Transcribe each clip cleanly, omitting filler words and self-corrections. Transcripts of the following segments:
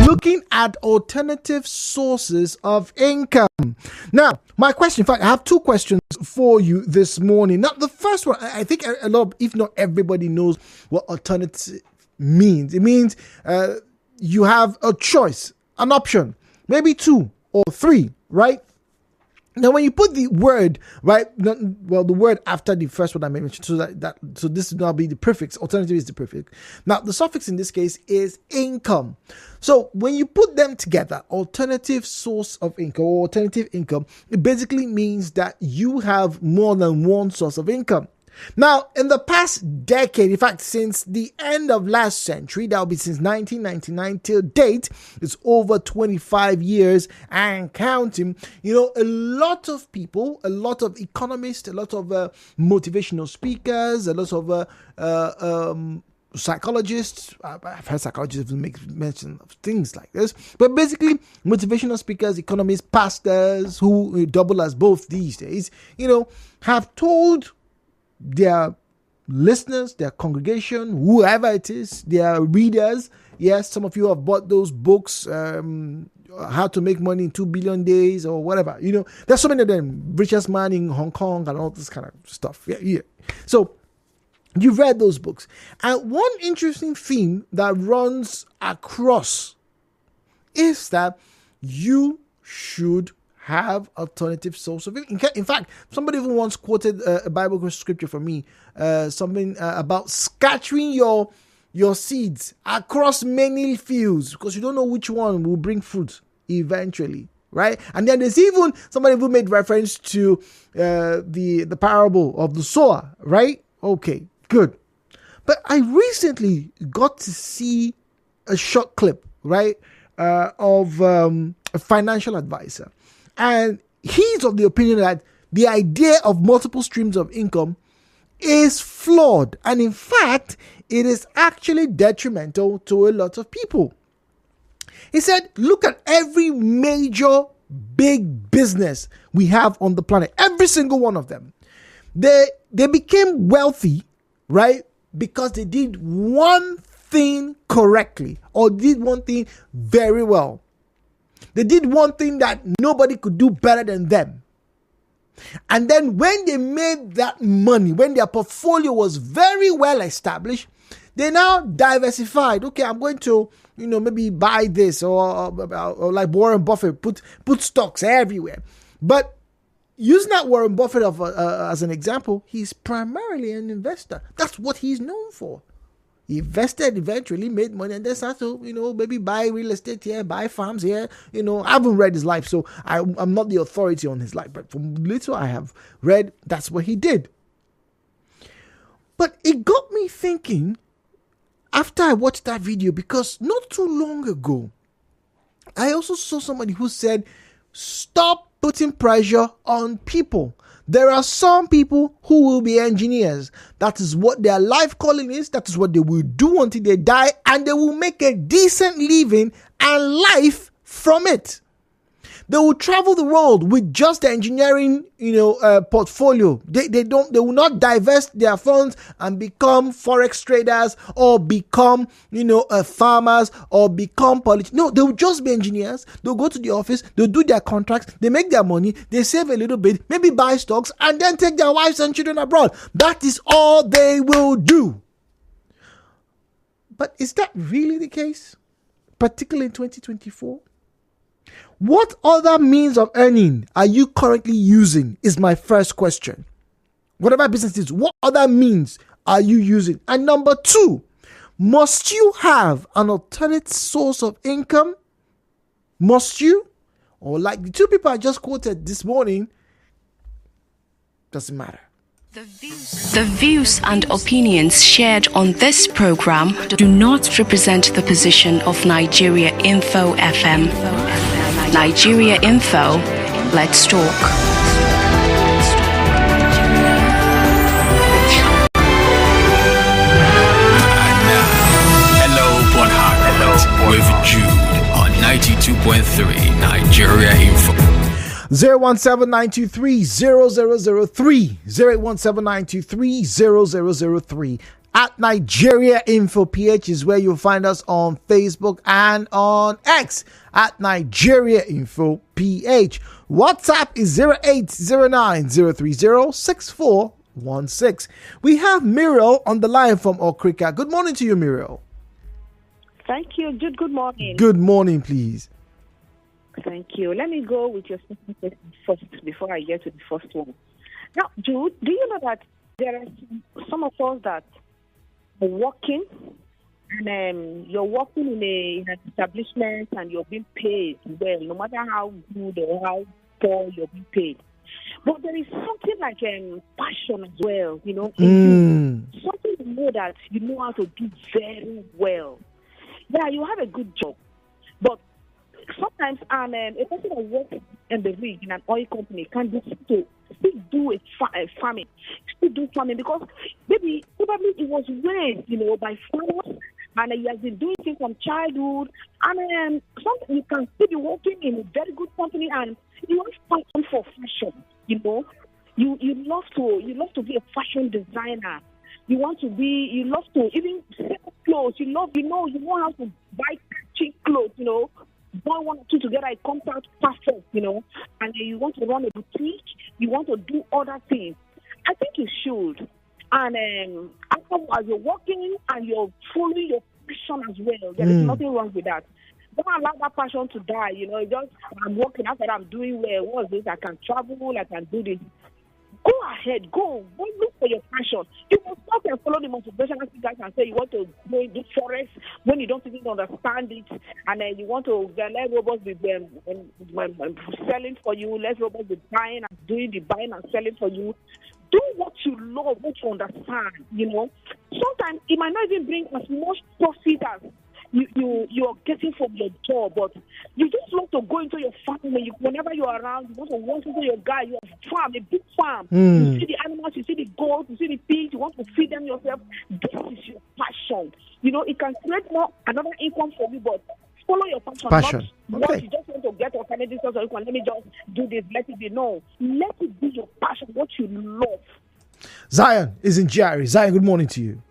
looking at alternative sources of income. Now, my question, in fact, I have two questions for you this morning. Now, the first one, I think a lot, if not everybody, knows what alternative means. It means you have a choice, an option, maybe two or three, right? Now, when you put the word, right, well, the word after the first one I mentioned, so this would now be the prefix. Alternative is the prefix. Now, the suffix in this case is income. So when you put them together, alternative source of income or alternative income, it basically means that you have more than one source of income. Now, in the past decade, in fact, since the end of last century, that will be since 1999 till date, it's over 25 years and counting. A lot of people, a lot of economists, a lot of motivational speakers, a lot of psychologists, I've heard psychologists make mention of things like this, but basically motivational speakers, economists, pastors who double as both these days, have told their listeners, their congregation, whoever it is, their readers. Yes, some of you have bought those books, How to Make Money in 2 Billion Days or whatever. There's so many of them, Richest Man in Hong Kong and all this kind of stuff. Yeah. So you've read those books. And one interesting theme that runs across is that you should have alternative source of income. In fact, somebody even once quoted a Bible scripture for me, something about scattering your seeds across many fields, because you don't know which one will bring fruit eventually, right? And then there's even somebody who made reference to the parable of the sower, right? Okay, good. But I recently got to see a short clip, right, of a financial advisor. And he's of the opinion that the idea of multiple streams of income is flawed. And in fact, it is actually detrimental to a lot of people. He said, look at every major big business we have on the planet. Every single one of them. They became wealthy, right? Because they did one thing correctly or did one thing very well. They did one thing that nobody could do better than them. And then when they made that money, when their portfolio was very well established, they now diversified. Okay, I'm going to, maybe buy this or like Warren Buffett, put stocks everywhere. But using that Warren Buffett as an example, he's primarily an investor. That's what he's known for. He invested, eventually made money, and then started to, maybe buy real estate here, buy farms here. I haven't read his life, so I'm not the authority on his life. But from little I have read, that's what he did. But it got me thinking after I watched that video, because not too long ago, I also saw somebody who said, stop putting pressure on people. There are some people who will be engineers. That is what their life calling is. That is what they will do until they die, and they will make a decent living and life from it. They will travel the world with just the engineering, portfolio. They will not divest their funds and become forex traders or become, farmers or become politicians. No, they will just be engineers. They'll go to the office. They'll do their contracts. They make their money. They save a little bit, maybe buy stocks, and then take their wives and children abroad. That is all they will do. But is that really the case? Particularly in 2024? What other means of earning are you currently using is my first question. Whatever business is, what other means are you using? And number two, must you have an alternate source of income? Must you? Or like the two people I just quoted this morning, doesn't matter. The views and opinions shared on this program do not represent the position of Nigeriainfo FM. Nigeriainfo, let's talk. Hello, Port Harcourt, with Jude on 92.3 Nigeriainfo. 017-923-0003, 017-923-0003. at Nigeriainfo PH is where you'll find us on Facebook and on X at Nigeriainfo PH. WhatsApp is 0809-030-6416. We have Muriel on the line from Okrika. Good morning to you, Muriel. Thank you. Good morning. Good morning, please. Thank you. Let me go with your second question first before I get to the first one. Now, Jude, do you know that there are some of us that are working and you're working in an establishment and you're being paid well, no matter how good or how poor you're being paid. But there is something like passion as well, something you know that you know how to do very well. Yeah, you have a good job, but sometimes a person that works in the rig in an oil company can decide to still do farming, because probably it was raised, by farmers, and he has been doing things from childhood, and sometimes you can still be working in a very good company, and you have passion for fashion, you love to be a fashion designer. You love to even sell clothes. You know how to buy cheap clothes, buy one or two together, it comes out perfect, and then you want to run a boutique, you want to do other things. I think you should. And as you're working and you're following your passion as well, there is nothing wrong with that. Don't allow that passion to die, I'm working after I'm doing well. What's this? I can travel, I can do this. Go ahead, go look for your passion. You will stop and follow the motivational guys and say you want to go in the forest when you don't even understand it, and then you want to let robots be selling for you, let robots be buying and doing the buying and selling for you. Do what you love, what you understand, Sometimes it might not even bring as much profit as you're getting from your job, but you just want to go into your farm whenever you're around. You want to walk into your guy, you have a farm, a big farm. You see the animals, you see the goats, you see the pigs, you want to feed them yourself. This is your passion. It can create another income for you, but follow your passion. Not you just want to get alternative source of income. Let me just do this, let it be. No, let it be your passion, what you love. Zion is in Jerry. Zion, good morning to you.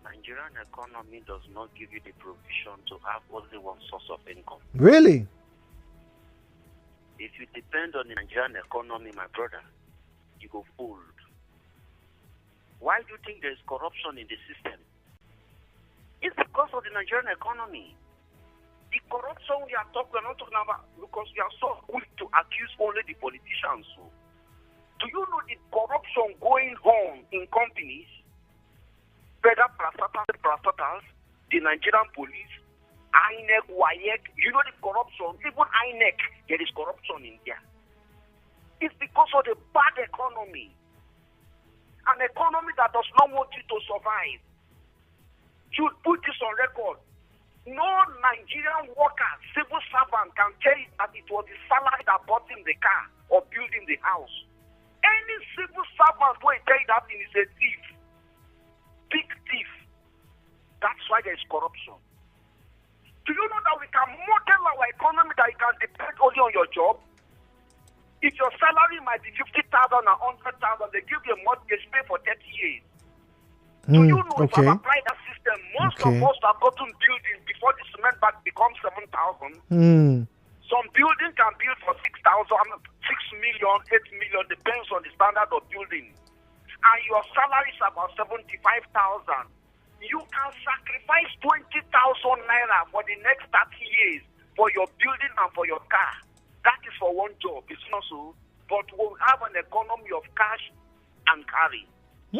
Nigerian economy does not give you the provision to have only one source of income. Really? If you depend on the Nigerian economy, my brother, you go fooled. Why do you think there is corruption in the system? It's because of the Nigerian economy. The corruption we're not talking about, because we are so quick to accuse only the politicians. So, do you know the corruption going on in companies? Federal parastatals, the Nigerian police, INEC, WAEC, the corruption, even INEC, there is corruption in there. It's because of the bad economy. An economy that does not want you to survive. You put this on record. No Nigerian worker, civil servant can tell you that it was the salary that bought him the car or built him the house. Any civil servant will tell you that he is a thief. Big thief. That's why there is corruption. Do you know that we can model our economy that you can depend only on your job? If your salary might be 50,000 or 100,000, they give you a mortgage pay for 30 years. Do you know if I've applied that system, most of us have gotten buildings before the cement bag becomes 7,000. Some building can build for 6,000, 6 million, 8 million, depends on the standard of building. And your salary is about 75,000. You can sacrifice 20,000 naira for the next 30 years for your building and for your car. That is for one job. It's not so. But we'll have an economy of cash and carry.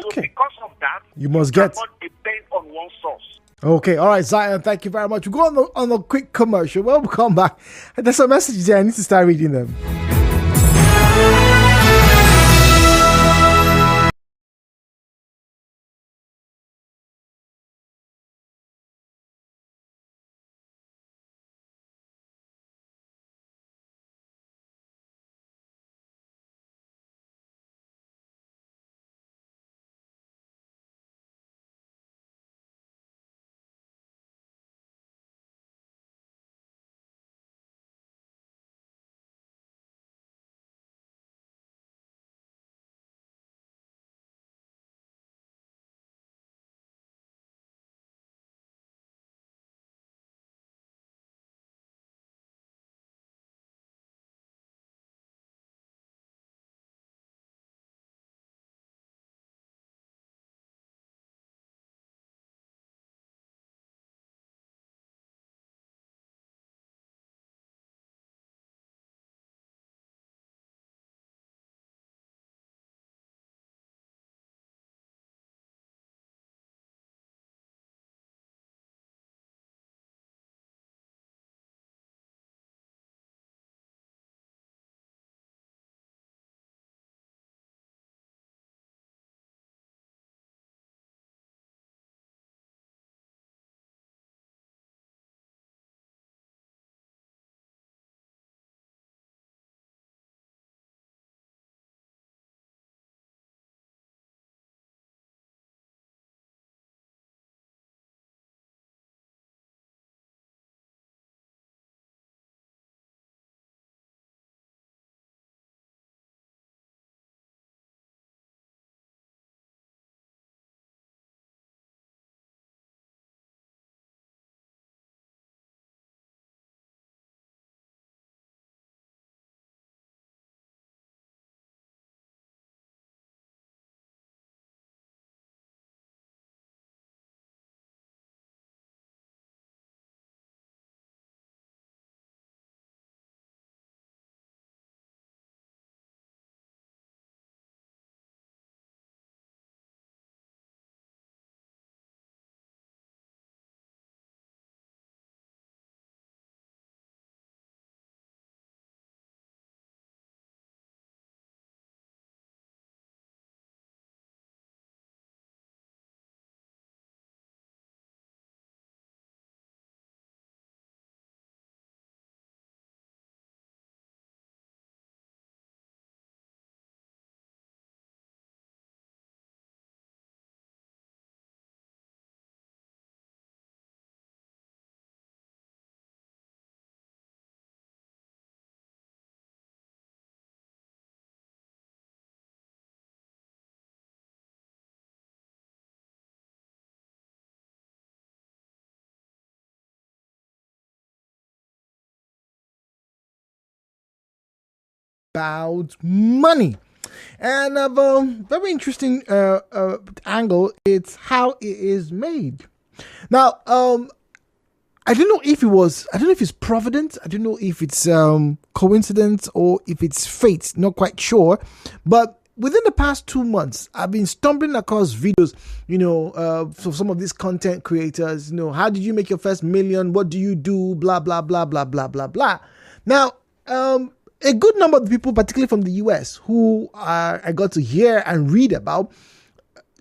So because of that, you cannot depend on one source. Okay, all right, Zion, thank you very much. We'll go on a quick commercial. When we come back, there's some messages there. I need to start reading them. about money. And a very interesting angle, it's how it is made. Now, I don't know if it's providence. I don't know if it's coincidence or if it's fate. Not quite sure. But within the past 2 months, I've been stumbling across videos, for some of these content creators. How did you make your first million? What do you do? Blah, blah, blah, blah, blah, blah, blah. Now, a good number of the people, particularly from the US, who I got to hear and read about,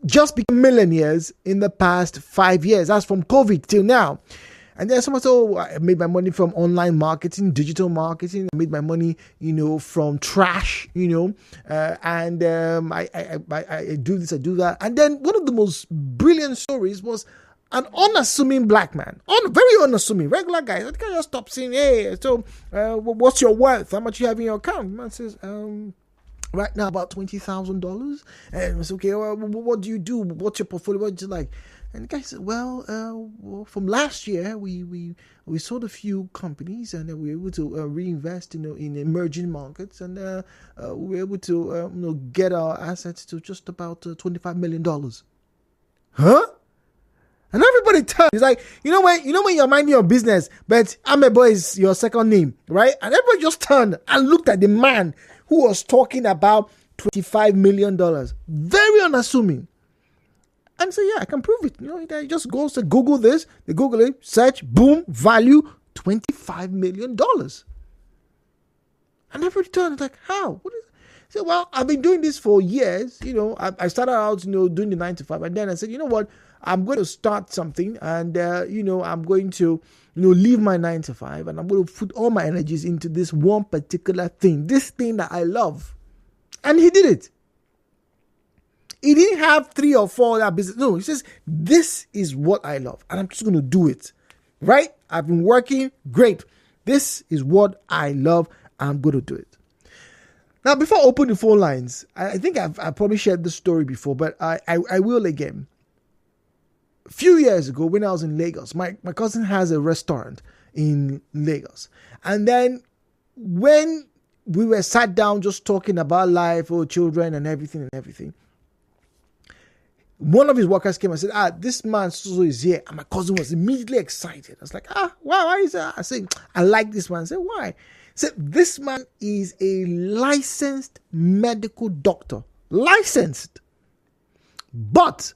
just became millionaires in the past 5 years. That's from COVID till now. And then someone said, I made my money from online marketing, digital marketing. I made my money, from trash, and I do this, I do that. And then one of the most brilliant stories was an unassuming black man, very unassuming, regular guy. I can't just stop saying, hey, so what's your worth? How much you have in your account? The man says, right now about $20,000. And it's okay. Well, what do you do? What's your portfolio? What do you like? And the guy said, well, from last year, we sold a few companies and we were able to reinvest, in emerging markets, and we were able to, get our assets to just about $25 million. Huh? And everybody turned. It's like, when you're minding your business, but Amebo is your second name, right? And everybody just turned and looked at the man who was talking about $25 million. Very unassuming. And so, I can prove it. He just goes to Google this. They Google it, search, boom, value, $25 million. And everybody turned like, how? What is it? So, well, I've been doing this for years. I started out, doing the 9 to 5. And then I said, you know what? I'm going to start something. And, I'm going to, leave my 9 to 5. And I'm going to put all my energies into this one particular thing. This thing that I love. And he did it. He didn't have 3 or 4 other business. No, he says, this is what I love. And I'm just going to do it. Right? I've been working. Great. This is what I love. I'm going to do it. Now, before I open the phone lines, I think I've probably shared this story before, but I will again. A few years ago, when I was in Lagos, my cousin has a restaurant in Lagos. And then when we were sat down just talking about life, children and everything, one of his workers came and said, this man so is here. And my cousin was immediately excited. I was like, wow, why is that? I said, I like this man. I said, why? He said, this man is a licensed medical doctor. Licensed. But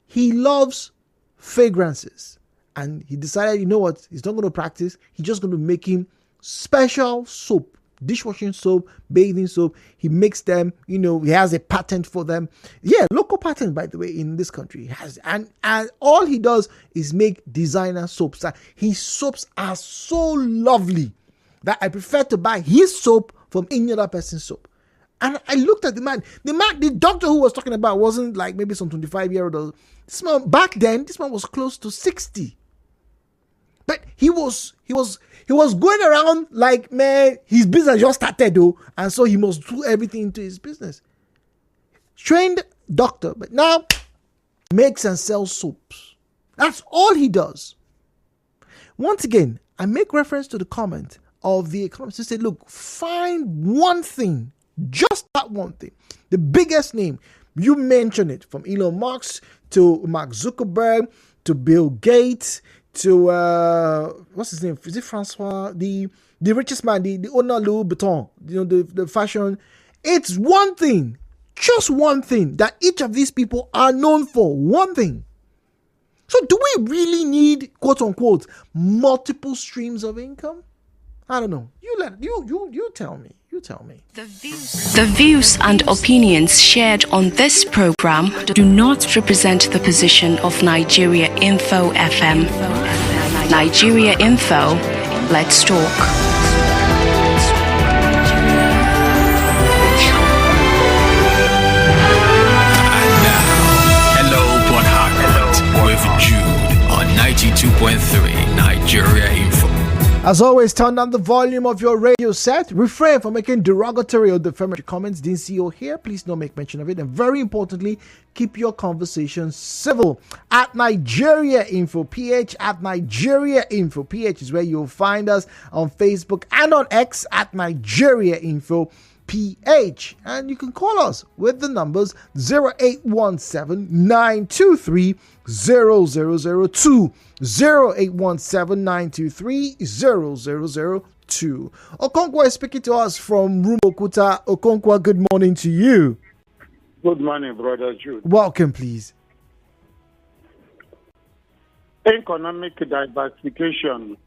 he loves fragrances. And he decided, you know what? He's not going to practice. He's just going to make him special soap. Dishwashing soap, bathing soap. He makes them, he has a patent for them. Yeah, local patent, by the way, in this country. He has, and all he does is make designer soaps. His soaps are so lovely that I prefer to buy his soap from any other person's soap. And I looked at the man. The doctor who was talking about wasn't like maybe some 25-year-old. This man, back then, this man was close to 60. But he was going around like, man, his business just started though. And so he must do everything into his business. Trained doctor, but now makes and sells soaps. That's all he does. Once again, I make reference to the comment of the economist who said, look, find one thing, just that one thing. The biggest name, you mention it, from Elon Musk to Mark Zuckerberg to Bill Gates to what's his name? Is it Francois? The richest man, the owner of Louis Vuitton, the fashion. It's one thing, just one thing that each of these people are known for. One thing. So do we really need, quote unquote, multiple streams of income? I don't know. You tell me. You tell me. The views and opinions shared on this program do not represent the position of Nigeriainfo FM. Nigeriainfo, let's talk. With Jude on 92.3 Nigeria Info. As always, turn down the volume of your radio set. Refrain from making derogatory or defamatory comments. Didn't see or hear, please don't make mention of it. And very importantly, keep your conversation civil. At Nigeriainfo PH, at Nigeriainfo PH is where you'll find us on Facebook and on X at Nigeriainfo PH. And you can call us with the numbers 0817 923 0002. 0817 923 0002. Okonkwo is speaking to us from Rumokuta. Okonkwo, good morning to you. Good morning, Brother Jude. Welcome, please. Economic diversification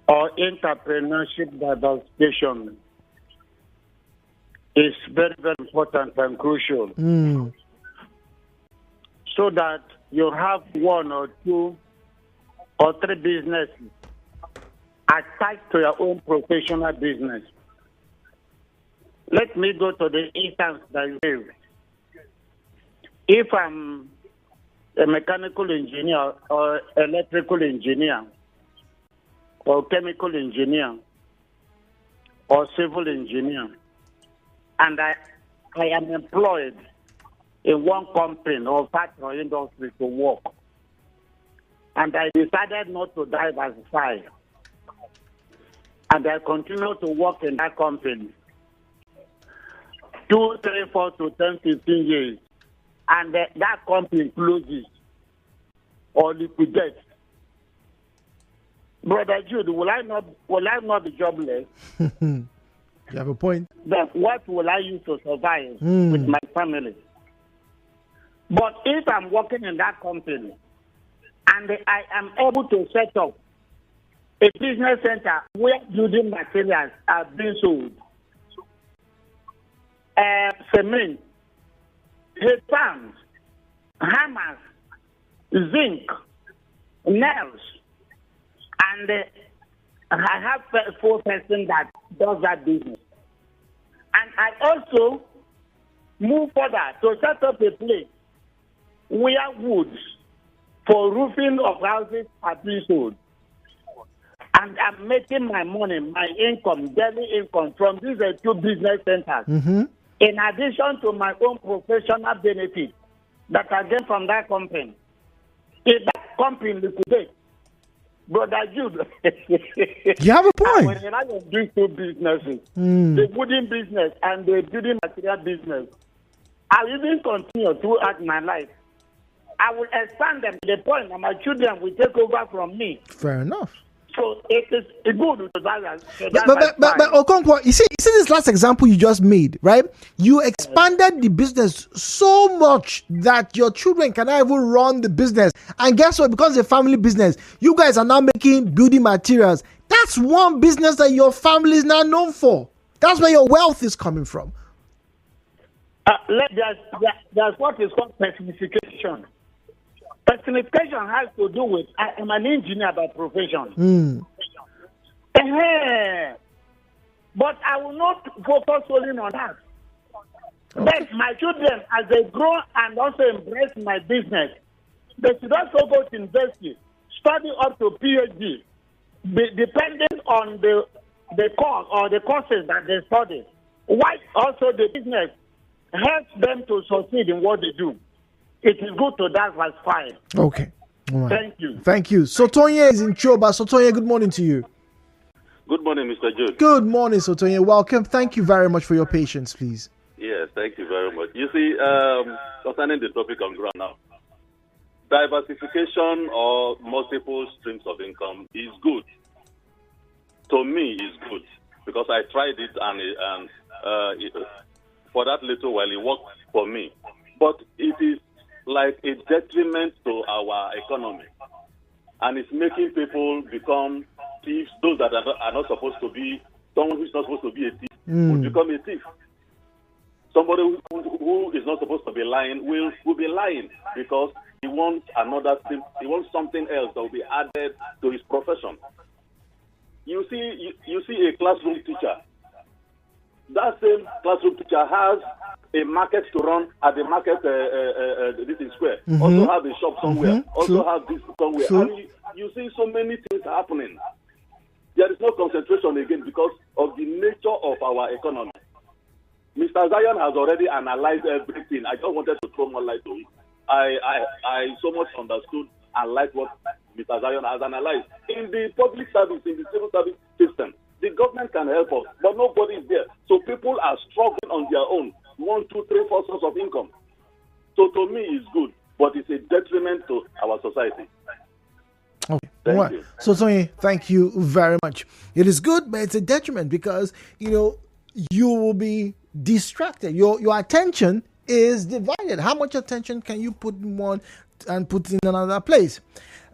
or entrepreneurship diversification is very, very important and crucial. So that you have one or two or three businesses attached to your own professional business. Let me go to the instance that you gave. If I'm a mechanical engineer or electrical engineer or chemical engineer or civil engineer, and I am employed in one company or factory or industry to work, and I decided not to diversify, and I continue to work in that company 2, 3, 4 to 10, 15 years, and that company closes or liquidates. Brother Jude, will I not be jobless? You have a point. Then what will I use to survive with my family? But if I'm working in that company and I am able to set up a business center where building materials are being sold, cement, heat pumps, hammers, zinc, nails, and I have 4 persons that does that business. And I also move further to set up a place where woods for roofing of houses are being sold. And I'm making my money, my income, daily income from these 2 business centers. In addition to my own professional benefit that I get from that company. If that company liquidates, Brother Jude, you have a point. When I was doing 2 businesses, the wooden business and the building material business, I will even continue throughout my life. I will expand them to the point that my children will take over from me. Fair enough. So it is good to that. But Okonkwo, you see this last example you just made, right? You expanded the business so much that your children cannot even run the business. And guess what? Because it's a family business, you guys are now making building materials. That's one business that your family is now known for. That's where your wealth is coming from. There's what is called personification. Personification has to do with, I am an engineer by profession. But I will not focus solely on that. But my children, as they grow and also embrace my business, they should also go to university, study up to PhD, depending on the course or the courses that they study. Why also the business helps them to succeed in what they do. It is good to diversify. Okay. All right. Thank you. Thank you. Sotonye is in Choba. Sotonye, good morning to you. Good morning, Mr. Jude. Good morning, Sotonye. Welcome. Thank you very much for your patience, please. Yes, thank you very much. You see, concerning the topic on ground now, diversification or multiple streams of income is good. To me, it's good because I tried it and for that little while it worked for me. But it is like a detriment to our economy, and it's making people become thieves. Those that are not supposed to be, someone who's not supposed to be a thief will become a thief. Somebody who is not supposed to be lying will be lying because he wants another thing. He wants something else that will be added to his profession. You see a classroom teacher. That same classroom teacher has a market to run at the market this is square. Also have a shop somewhere. Also have this somewhere. And you see so many things happening. There is no concentration again because of the nature of our economy. Mr. Zion has already analyzed everything. I just wanted to throw more light to it. I so much understood and liked what Mr. Zion has analyzed. In the public service, in the civil service system, the government can help us, but nobody is there. So people are struggling on their own. 1, 2, 3, 4 sources of income. So to me, it's good, but it's a detriment to our society. Okay. Thank you. So, Tony, thank you very much. It is good, but it's a detriment because, you will be distracted. Your attention is divided. How much attention can you put in one and put in another place?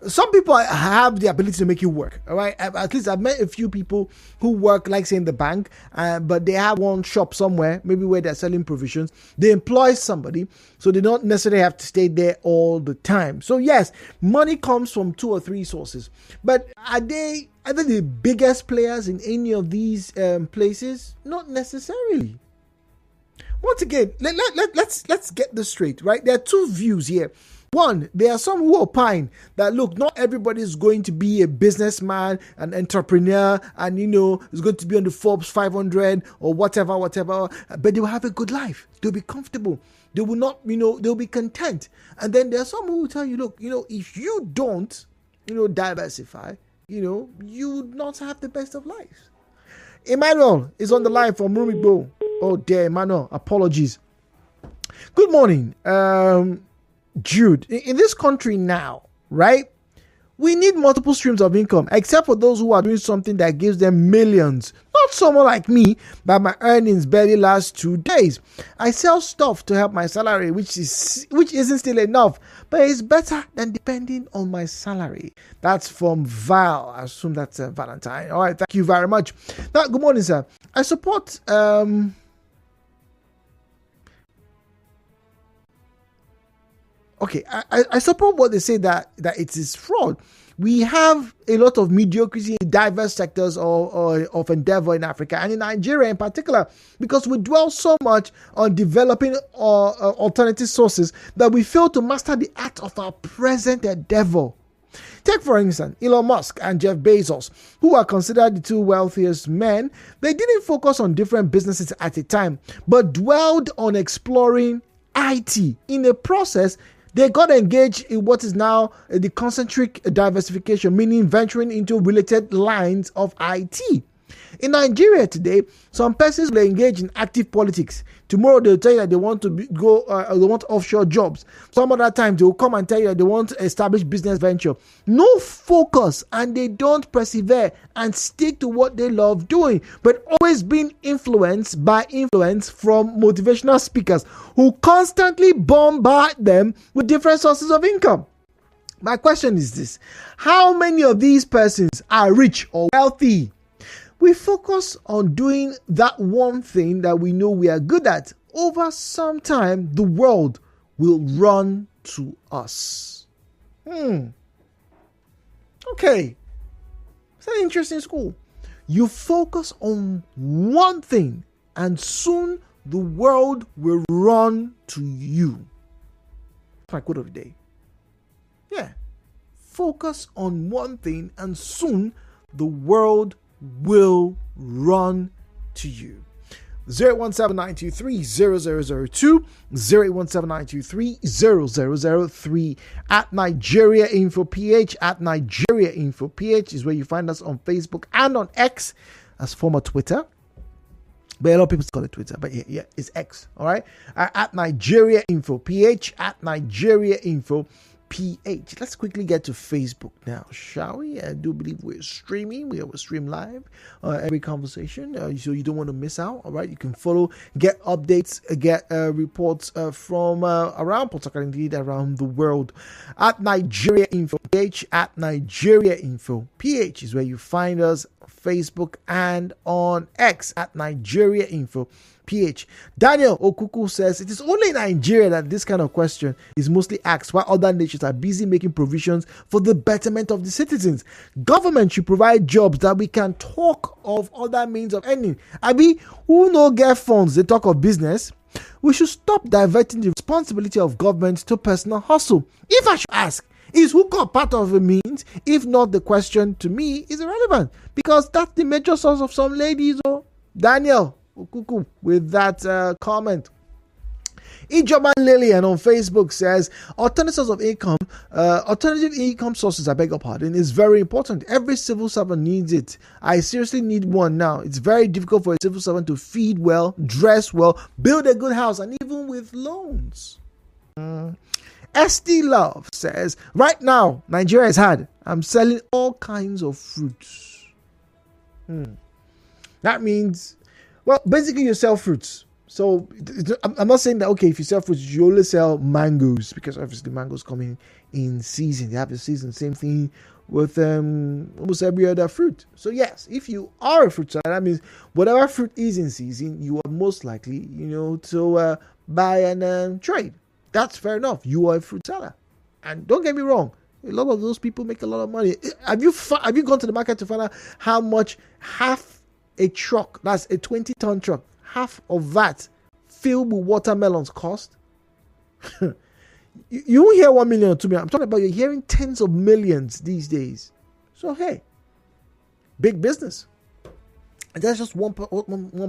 Some people have the ability to make you work, all right? At least I've met a few people who work, like say in the bank, but they have one shop somewhere, maybe where they're selling provisions. They employ somebody, so they don't necessarily have to stay there all the time. So yes, money comes from 2 or 3 sources, but are they the biggest players in any of these places? Not necessarily. Once again, let's get this straight, right? There are 2 views here. One, there are some who opine that, look, not everybody is going to be a businessman, an entrepreneur, and, is going to be on the Forbes 500 or whatever, but they will have a good life. They'll be comfortable. They will not, they'll be content. And then there are some who will tell you, look, if you don't, diversify, you would not have the best of lives. Emmanuel is on the line from Rumigbo. Oh, dear, Emmanuel, apologies. Good morning. Jude, in this country now, right, we need multiple streams of income, except for those who are doing something that gives them millions. Not someone like me, but my earnings barely last 2 days. I sell stuff to help my salary, which isn't still enough, but it's better than depending on my salary. That's from Val. I assume that's Valentine. All right, thank you very much. Now, good morning, sir. I support Okay, I support what they say that it is fraud. We have a lot of mediocrity in diverse sectors of endeavor in Africa and in Nigeria in particular, because we dwell so much on developing alternative sources that we fail to master the art of our present endeavor. Take, for instance, Elon Musk and Jeff Bezos, who are considered the 2 wealthiest men. They didn't focus on different businesses at a time, but dwelled on exploring IT. In the process, they got engaged in what is now the concentric diversification, meaning venturing into related lines of IT. In Nigeria today, some persons will engage in active politics. Tomorrow they'll tell you that they want to they want offshore jobs. Some other time they will come and tell you that they want to establish business venture. No focus, and they don't persevere and stick to what they love doing, but always being influenced by influence from motivational speakers who constantly bombard them with different sources of income. My question is this: how many of these persons are rich or wealthy? We focus on doing that one thing that we know we are good at. Over some time, the world will run to us. Okay. It's an interesting school. You focus on one thing, and soon the world will run to you. That's my quote of the day. Yeah. Focus on one thing, and soon the world will run to you. 017-923-0002, 017-923-0003, at Nigeriainfo PH, at Nigeriainfo PH is where you find us on Facebook and on X as former Twitter. But a lot of people call it Twitter, but yeah, it's X. All right, at Nigeriainfo PH, at Nigeriainfo PH. Let's quickly get to Facebook now, shall we? I do believe we're streaming. We stream live every conversation, so you don't want to miss out. All right, you can follow, get updates, get reports from around Port Harcourt, indeed around the world. At Nigeriainfo PH, at Nigeriainfo PH is where you find us on Facebook and on X at Nigeriainfo PH. Daniel Okuku says it is only in Nigeria that this kind of question is mostly asked, while other nations are busy making provisions for the betterment of the citizens. Government should provide jobs that we can talk of other means of earning. Abi, who no get funds, they talk of business. We should stop diverting the responsibility of government to personal hustle. If I should ask, Is hookah part of a means? If not, the question to me is irrelevant because that's the major source of some ladies. Oh, Daniel Okuku with that comment. Ijoman Lillian on Facebook says alternative income sources, I beg your pardon, is very important. Every civil servant needs it. I seriously need one now. It's very difficult for a civil servant to feed well, dress well, build a good house, and even with loans. SD Love says, right now, Nigeria is hard. I'm selling all kinds of fruits. That means, well, basically you sell fruits. So I'm not saying that, okay, if you sell fruits, you only sell mangoes because obviously mangoes come in season. They have the season. Same thing with almost every other fruit. So yes, if you are a fruit seller, that means whatever fruit is in season, you are most likely, to buy and trade. That's fair enough. You are a fruit seller. And don't get me wrong, a lot of those people make a lot of money. Have you gone to the market to find out how much half a truck, that's a 20-ton truck, half of that filled with watermelons cost? You won't hear 1 million or 2 million. I'm talking about you're hearing tens of millions these days. So hey, big business. And that's just one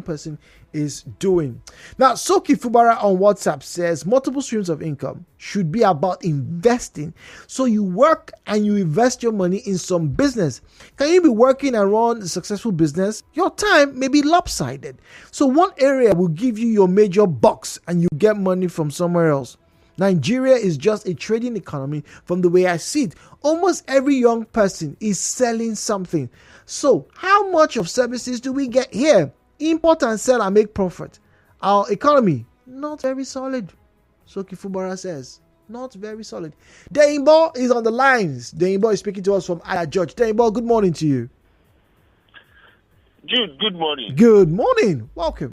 person is doing. Now, Soki Fubara on WhatsApp says multiple streams of income should be about investing. So you work and you invest your money in some business. Can you be working and run a successful business? Your time may be lopsided. So one area will give you your major bucks and you get money from somewhere else. Nigeria is just a trading economy from the way I see it. Almost every young person is selling something. So how much of services do we get here? Import and sell and make profit. Our economy, not very solid. Soki Fubara says, not very solid. Deimbo is on the lines. Deimbo is speaking to us from Ada George. Deimbo, good morning to you. Jude, good morning. Good morning. Welcome.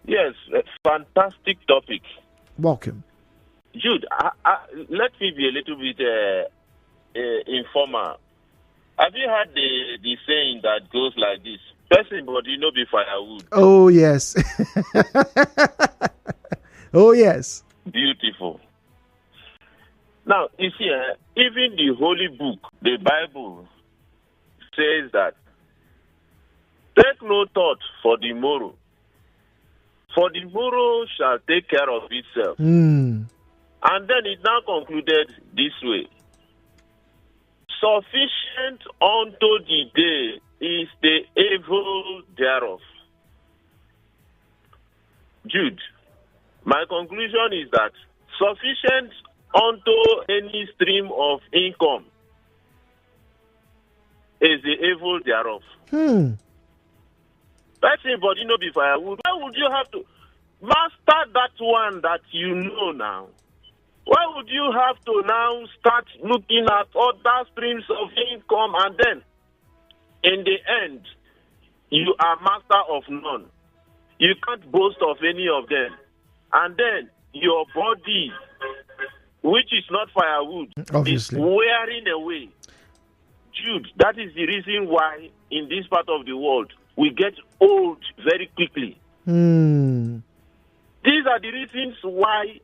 Yes, fantastic topic. Welcome. Jude, let me be a little bit informal. Have you heard the saying that goes like this? Person body no be firewood. Oh, yes. Oh, yes. Beautiful. Now, you see, even the Holy Book, the Bible, says that take no thought for the morrow, for the morrow shall take care of itself. And then it now concluded this way. Sufficient unto the day is the evil thereof. Jude, my conclusion is that sufficient unto any stream of income is the evil thereof. Person body no be firewood. Why would you have to master that one that you know now? Why would you have to now start looking at other streams of income and then, in the end, you are master of none? You can't boast of any of them. And then your body, which is not firewood, obviously, is wearing away. Jude, that is the reason why in this part of the world we get old very quickly. These are the reasons why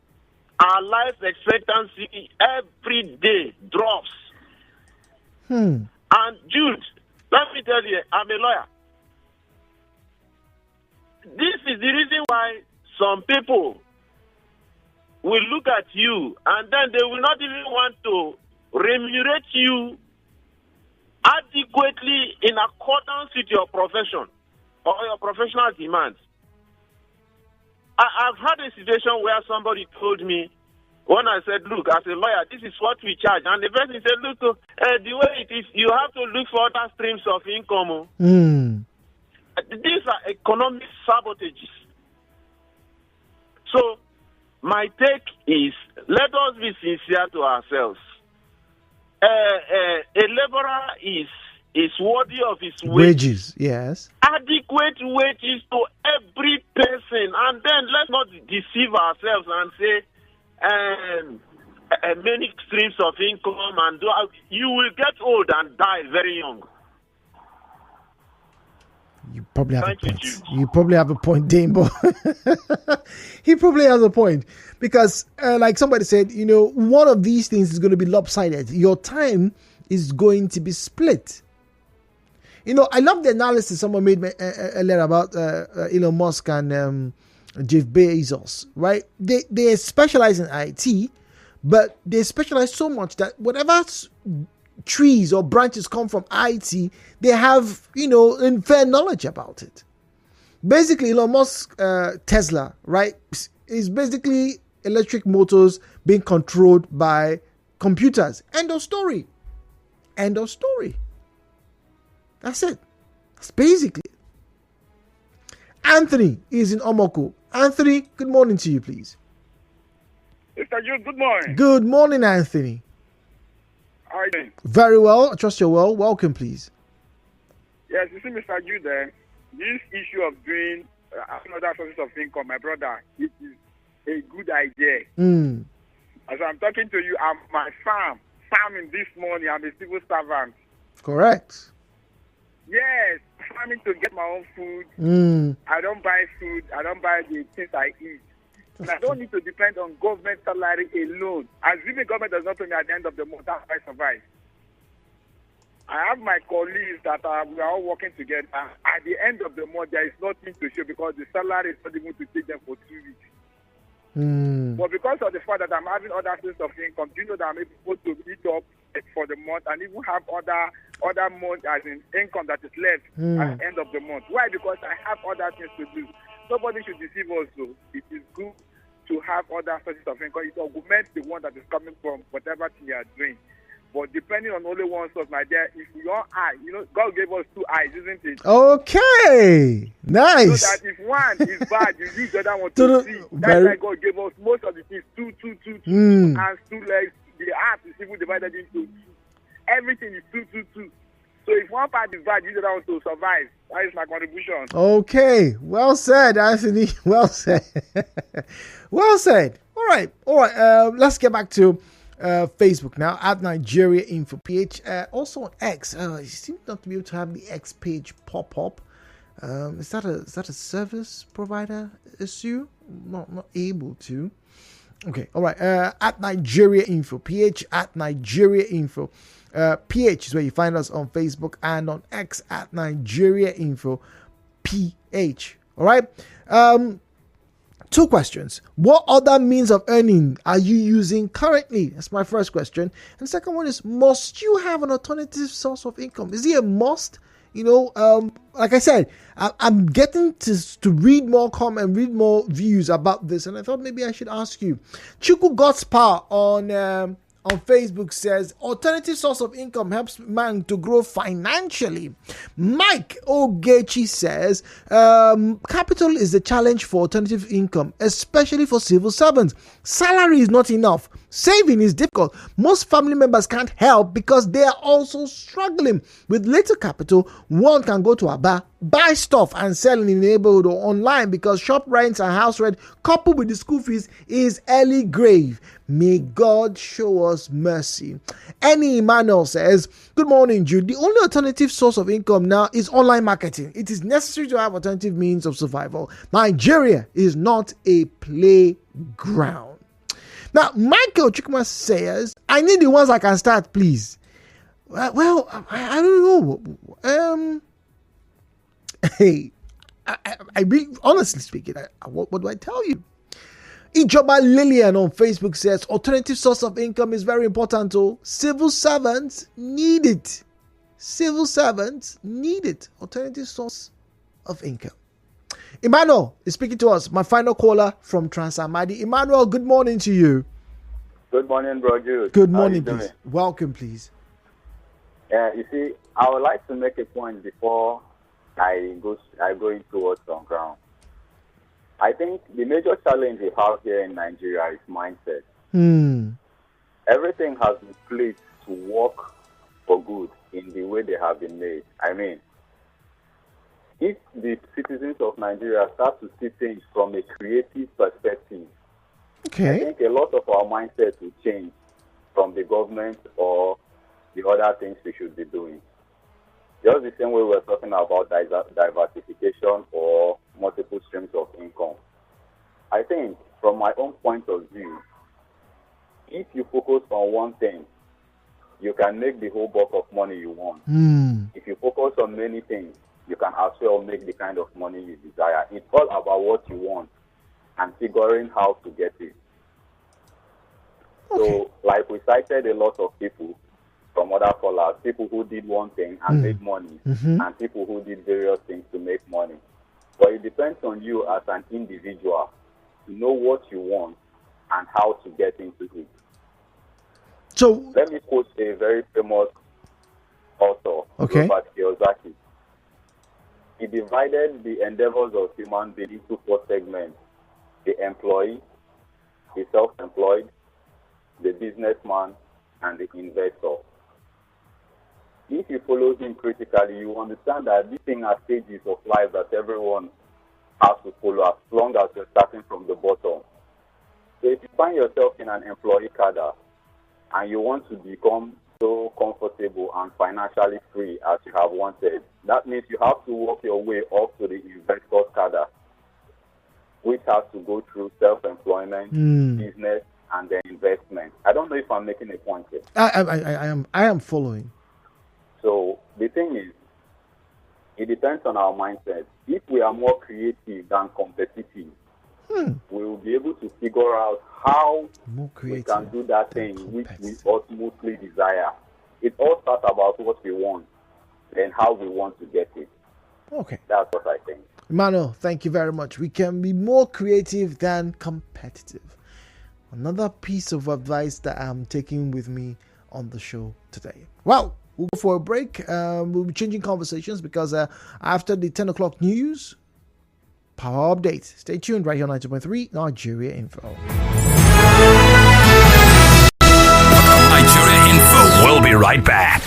our life expectancy every day drops. And Jude, let me tell you, I'm a lawyer. This is the reason why some people will look at you and then they will not even want to remunerate you adequately in accordance with your profession or your professional demands. I've had a situation where somebody told me, when I said, look, as a lawyer, this is what we charge. And the person said, look, the way it is, you have to look for other streams of income. These are economic sabotages. So, my take is, let us be sincere to ourselves. A laborer is worthy of his wages. Yes. Adequate wages to every person. And then let's not deceive ourselves and say, many streams of income, and you will get old and die very young. You probably have Thank a you, point. Jude. You probably have a point, Dambo. He probably has a point because, like somebody said, one of these things is going to be lopsided. Your time is going to be split. I love the analysis someone made earlier about Elon Musk and Jeff Bezos, right? They specialize in IT, but they specialize so much that whatever trees or branches come from IT, they have, fair knowledge about it. Basically, Elon Musk, Tesla, right, is basically electric motors being controlled by computers. End of story. End of story. That's it. That's basically it. Anthony is in Omoko. Anthony, good morning to you, please. Mr. Jude, good morning. Good morning, Anthony. How are you doing? Very well. I trust you're well. Welcome, please. Yes, you see, Mr. Jude, this issue of doing another sources of income, my brother, it is a good idea. As I'm talking to you, I'm my farming this morning. I'm a civil servant. Correct. Yes, farming to get my own food. I don't buy food. I don't buy the things I eat. And I don't need to depend on government salary alone. Assuming government does not pay me at the end of the month, that's how I survive. I have my colleagues that we are all working together. At the end of the month, there is nothing to show because the salary is not even to take them for 2 weeks. But because of the fact that I'm having other sources of income, do you know that I'm able to eat up for the month and even have other month as in income that is left at the end of the month? Why? Because I have other things to do. Nobody should deceive us, though. It is good to have other sources of income. It augments the one that is coming from whatever thing you are doing. But depending on only one source, my dear, if your eye, God gave us 2 eyes, isn't it? Okay. Nice. So that if one is bad, you use the other one to see. That's why God gave us most of the things, two hands, 2 legs. The earth is even divided into 2. Everything is 2. So if one part is bad, use the other one to survive. That is my contribution. Okay. Well said, Anthony. Well said. Well said. All right. Let's get back to Facebook now at Nigeriainfo PH. Also on X. You seem not to be able to have the X page pop up. Is that a service provider issue? Not able to. Okay, all right. At Nigeriainfo PH, at Nigeriainfo PH is where you find us on Facebook, and on X at Nigeriainfo PH. All right. 2 questions. What other means of earning are you using currently? That's my first question. And the second one is, must you have an alternative source of income? Is it a must? Like I said, I'm getting to read more comments and read more views about this, and I thought maybe I should ask you. Chuku God's Power on Facebook says alternative source of income helps man to grow financially. Mike Ogechi says capital is the challenge for alternative income, especially for civil servants. Salary is not enough. Saving is difficult. Most family members can't help because they are also struggling. With little capital, one can go to Aba, buy stuff and sell in the neighborhood or online because shop rents and house rent coupled with the school fees is early grave. May God show us mercy. Annie Emmanuel says, good morning, Jude. The only alternative source of income now is online marketing. It is necessary to have alternative means of survival. Nigeria is not a playground. Now, Michael Chikma says, I need the ones I can start, please. Well, I don't know. Hey, I really, honestly speaking, what do I tell you? Ijoba Lillian on Facebook says, alternative source of income is very important. Civil servants need it. Civil servants need it. Alternative source of income. Emmanuel is speaking to us, my final caller from Transamadi. Emmanuel, good morning to you. Good morning, bro Jude. Good morning, please. Welcome, please. You see, I would like to make a point before I go into what's on ground. I think the major challenge we have here in Nigeria is mindset. Everything has been placed to work for good in the way they have been made. I mean, if the citizens of Nigeria start to see things from a creative perspective, I think a lot of our mindset will change from the government or the other things we should be doing. Just the same way we're talking about diversification or multiple streams of income. I think, from my own point of view, if you focus on one thing, you can make the whole bulk of money you want. If you focus on many things, you can as well make the kind of money you desire. It's all about what you want and figuring how to get it. Okay. So, like we cited a lot of people from other callers, people who did one thing and made money, and people who did various things to make money. But it depends on you as an individual to know what you want and how to get into it. So let me quote a very famous author, Robert Kiyosaki. He divided the endeavors of human beings into 4 segments: the employee, the self-employed, the businessman, and the investor. If you follow him critically, you understand that these things are stages of life that everyone has to follow as long as you're starting from the bottom. So if you find yourself in an employee cadre and you want to become so comfortable and financially free as you have wanted, that means you have to work your way up to the investor cadre, which has to go through self-employment, business, and then investment. I don't know if I'm making a point here. I am following. So the thing is, it depends on our mindset. If we are more creative than competitive, we will be able to figure out how we can do that thing which we ultimately desire. It all starts about what we want and how we want to get it. Okay. That's what I think. Emmanuel, thank you very much. We can be more creative than competitive. Another piece of advice that I'm taking with me on the show today. Well, we'll go for a break. We'll be changing conversations because after the 10 o'clock news, power update. Stay tuned right here on 90.3 Nigeria Info. Nigeria Info. We'll be right back.